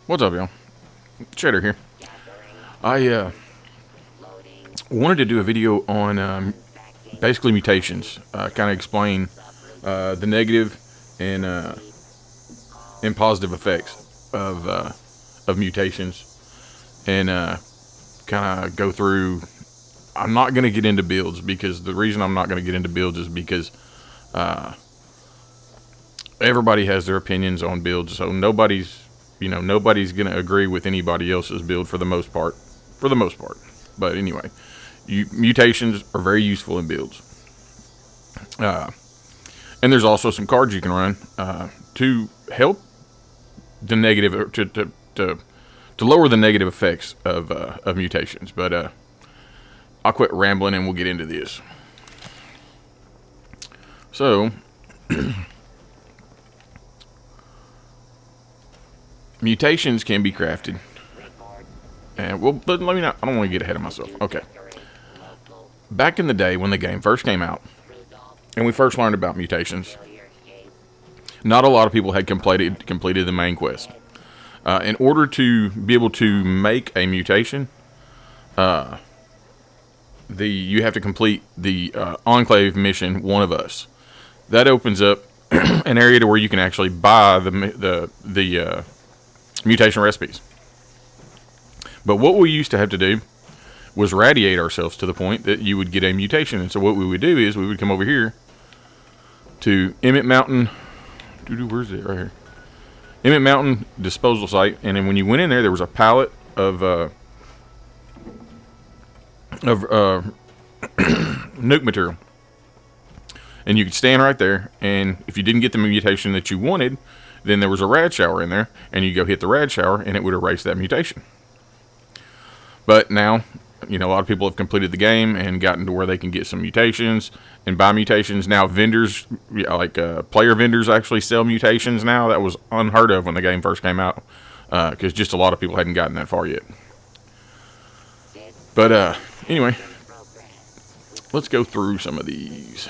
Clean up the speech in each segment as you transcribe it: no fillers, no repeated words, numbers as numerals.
What's up, y'all? Cheddar here. I wanted to do a video on basically mutations. Kind of explain the negative and positive effects of mutations, and kind of go through. I'm not going to get into builds because the reason I'm not going to get into builds is because everybody has their opinions on builds, so nobody's going to agree with anybody else's build for the most part. But anyway, mutations are very useful in builds. And there's also some cards you can run to help the negative, to lower the negative effects of mutations. But I'll quit rambling and we'll get into this. So, mutations can be crafted. And but let me not. I don't want to get ahead of myself. Okay. Back in the day when the game first came out, and we first learned about mutations, not a lot of people had completed the main quest. In order to be able to make a mutation, you have to complete the Enclave mission, One of Us. That opens up an area to where you can actually buy the mutation recipes. But what we used to have to do was radiate ourselves to the point that you would get a mutation. And so what we would do is we would come over here to Emmett Mountain. Where's it? Right here. Emmett Mountain disposal site. And then when you went in there, there was a pallet of nuke material. And you could stand right there. And if you didn't get the mutation that you wanted, then there was a rad shower in there. And you go hit the rad shower and it would erase that mutation. But now, a lot of people have completed the game and gotten to where they can get some mutations and buy mutations. Now vendors, player vendors actually sell mutations now. That was unheard of when the game first came out, because just a lot of people hadn't gotten that far yet. But anyway, let's go through some of these.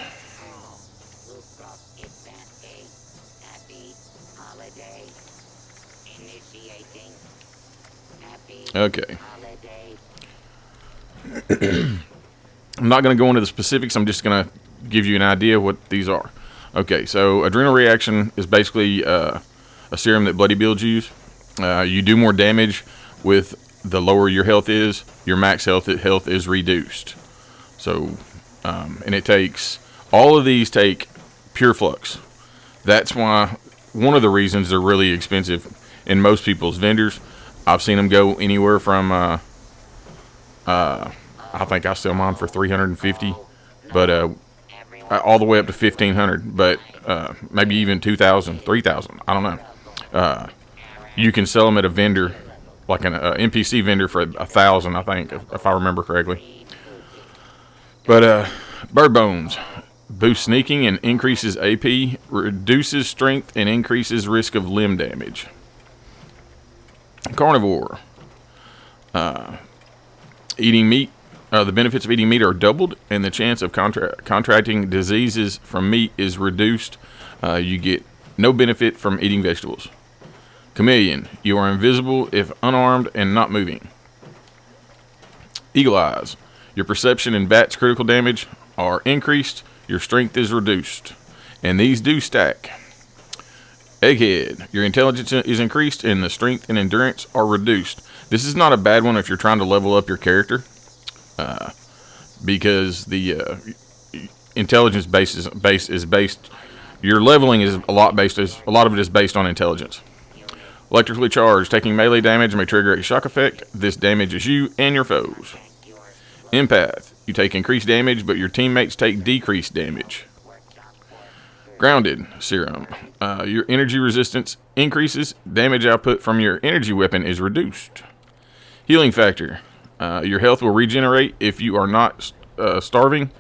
Okay. I'm not going to go into the specifics. I'm just going to give you an idea of what these are. Okay, so adrenal reaction is basically a serum that bloody builds use. You do more damage with the lower your health is. Your max health is reduced. So, and it takes, all of these take pure flux. That's why, one of the reasons they're really expensive in most people's vendors. I've seen them go anywhere from I think I sell mine for $350, but all the way up to $1,500, but maybe even $2,000, $3,000. I don't know. You can sell them at a vendor, like an NPC vendor, for $1,000, I think, if I remember correctly. But bird bones boosts sneaking and increases AP, reduces strength and increases risk of limb damage. Carnivore. Eating meat. The benefits of eating meat are doubled, and the chance of contracting diseases from meat is reduced. You get no benefit from eating vegetables. Chameleon. You are invisible if unarmed and not moving. Eagle eyes. Your perception and bats critical damage are increased. Your strength is reduced. And these do stack. Egghead. Your intelligence is increased, and the strength and endurance are reduced. This is not a bad one if you're trying to level up your character, because the intelligence base is based. Your leveling is a lot of it is based on intelligence. Electrically charged, taking melee damage may trigger a shock effect. This damages you and your foes. Empath. You take increased damage, but your teammates take decreased damage. Grounded serum. Your energy resistance increases. Damage output from your energy weapon is reduced. Healing factor. Your health will regenerate if you are not starving.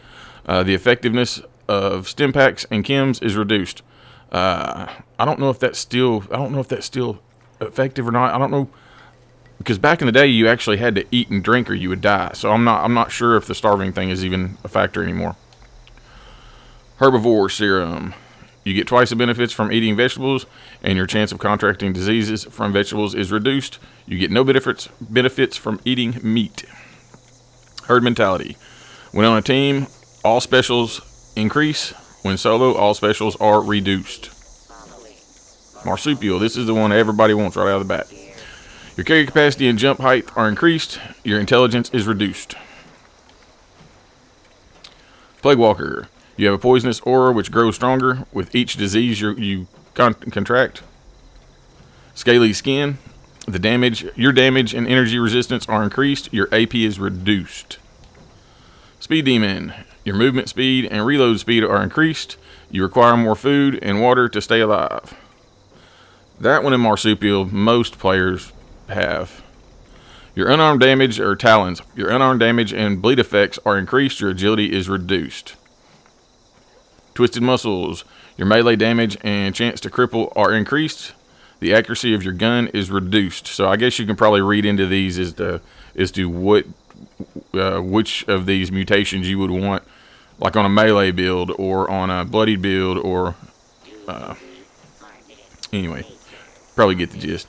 The effectiveness of stim packs and chems is reduced. I don't know if that's still effective or not. I don't know, because back in the day you actually had to eat and drink or you would die. So I'm not sure if the starving thing is even a factor anymore. Herbivore serum. You get twice the benefits from eating vegetables, and your chance of contracting diseases from vegetables is reduced. You get no benefits from eating meat. Herd mentality. When on a team, all specials increase. When solo, all specials are reduced. Marsupial. This is the one everybody wants right out of the bat. Your carry capacity and jump height are increased. Your intelligence is reduced. Plague Walker. You have a poisonous aura which grows stronger with each disease you contract. Scaly skin. Your damage and energy resistance are increased. Your AP is reduced. Speed Demon. Your movement speed and reload speed are increased. You require more food and water to stay alive. That one in Marsupial, most players have. Your unarmed damage or talons. Your unarmed damage and bleed effects are increased. Your agility is reduced. Twisted Muscles. Your melee damage and chance to cripple are increased. The accuracy of your gun is reduced. So I guess you can probably read into these as to what which of these mutations you would want, like on a melee build or on a bloodied build, or anyway, probably get the gist.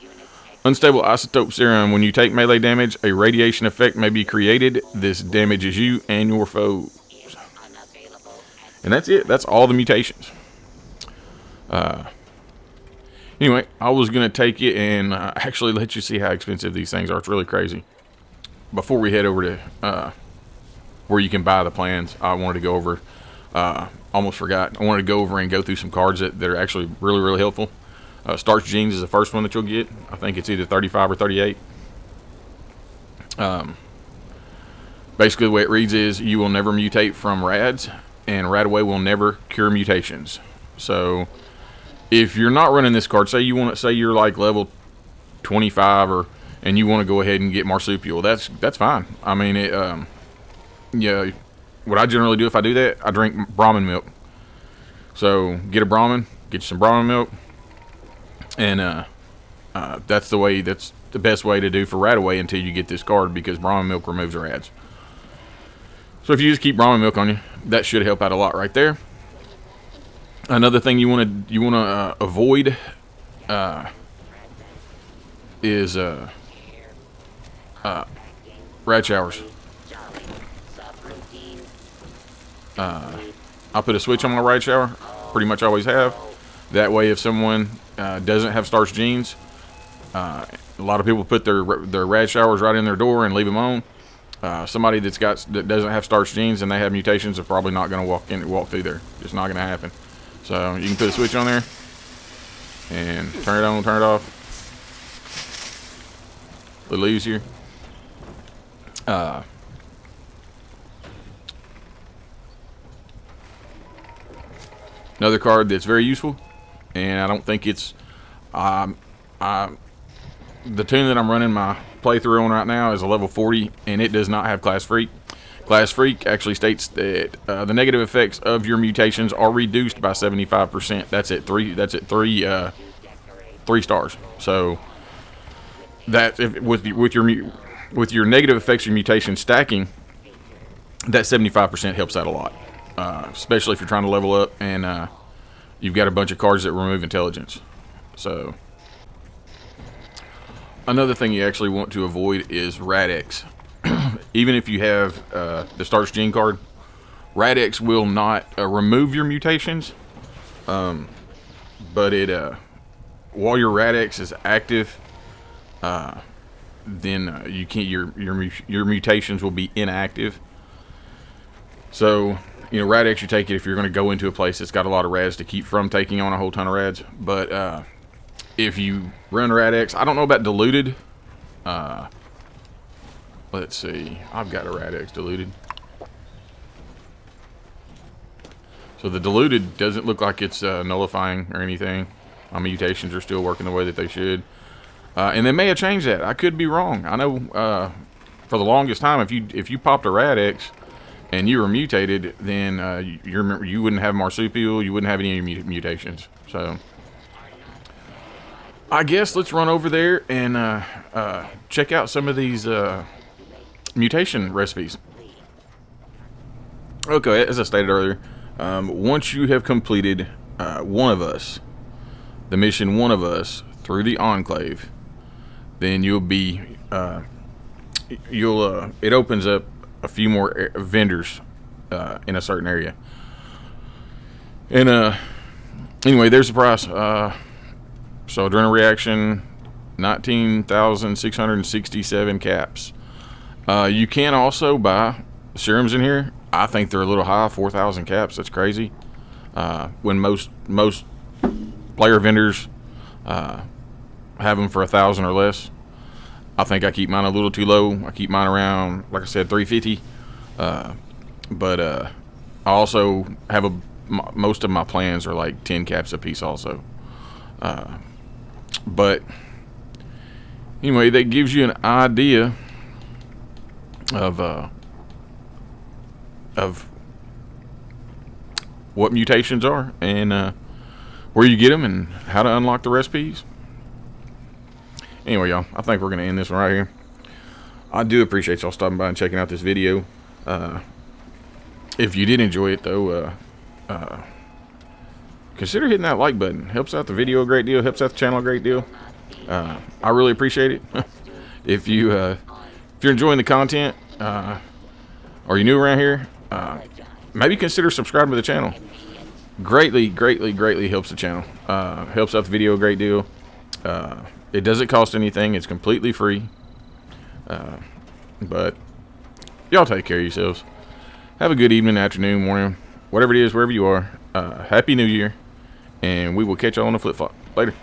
Unstable isotope serum. When you take melee damage, a radiation effect may be created. This damages you and your foes. And that's it. That's all the mutations. Anyway, I was going to take it and actually let you see how expensive these things are. It's really crazy. Before we head over to where you can buy the plans, I wanted to go over, almost forgot, I wanted to go over and go through some cards that are actually really, really helpful. Starch Genes is the first one that you'll get. I think it's either 35 or 38. Basically, the way it reads is you will never mutate from rads, and Radaway will never cure mutations. So if you're not running this card, say you're like level 25 and you want to go ahead and get Marsupial, that's fine. I mean, yeah, what I generally do if I do that, I drink Brahmin milk. So get a Brahmin, get you some Brahmin milk, and that's the best way to do for Radaway until you get this card, because Brahmin milk removes the rads. So if you just keep Brahmin milk on you, that should help out a lot right there. Another thing you want to avoid is rad showers. I put a switch on my rad shower, pretty much always have. That way, if someone doesn't have starch genes, a lot of people put their rad showers right in their door and leave them on. Somebody that doesn't have starch genes and they have mutations are probably not going to walk through there. It's not going to happen. So you can put a switch on there and turn it on, turn it off. A little easier. Another card that's very useful, and I don't think it's the tune that I'm running my playthrough on right now is a level 40, and it does not have Class Freak. Class Freak actually states that the negative effects of your mutations are reduced by 75%. That's at three stars. So that with your negative effects of your mutation stacking, that 75% helps out a lot, especially if you're trying to level up and you've got a bunch of cards that remove intelligence. So another thing you actually want to avoid is Rad-X. Even if you have the Starch Gene card, Rad-X will not remove your mutations, but while your Rad-X is active, then you can't. Your mutations will be inactive. So Rad-X, you take it if you're going to go into a place that's got a lot of rads to keep from taking on a whole ton of rads. But if you run Rad-X, I don't know about diluted. Let's see. I've got a Rad-X diluted. So the diluted doesn't look like it's nullifying or anything. My mutations are still working the way that they should. And they may have changed that. I could be wrong. I know for the longest time, if you popped a Rad-X and you were mutated, then you wouldn't have Marsupial. You wouldn't have any mutations. So I guess let's run over there and check out some of these mutation recipes. Okay, as I stated earlier, once you have completed one of us, the mission one of us through the enclave, then you'll be it opens up a few more vendors in a certain area. And anyway, there's the price. So adrenaline reaction, 19,667 caps. You can also buy serums in here. I think they're a little high, 4,000 caps. That's crazy. When most player vendors have them for 1,000 or less. I think I keep mine a little too low. I keep mine around, like I said, 350. But I also have most of my plans are like 10 caps a piece also. But anyway, that gives you an idea of what mutations are and where you get them and how to unlock the recipes. Anyway, y'all, I think we're going to end this one right here. I do appreciate y'all stopping by and checking out this video. If you did enjoy it, though, consider hitting that like button. Helps out the video a great deal. Helps out the channel a great deal. I really appreciate it. If you're enjoying the content, or you're new around here, maybe consider subscribing to the channel. Greatly helps the channel. Helps out the video a great deal. It doesn't cost anything. It's completely free. But y'all take care of yourselves. Have a good evening, afternoon, morning, whatever it is, wherever you are. Happy New Year. And we will catch y'all on the flip-flop. Later.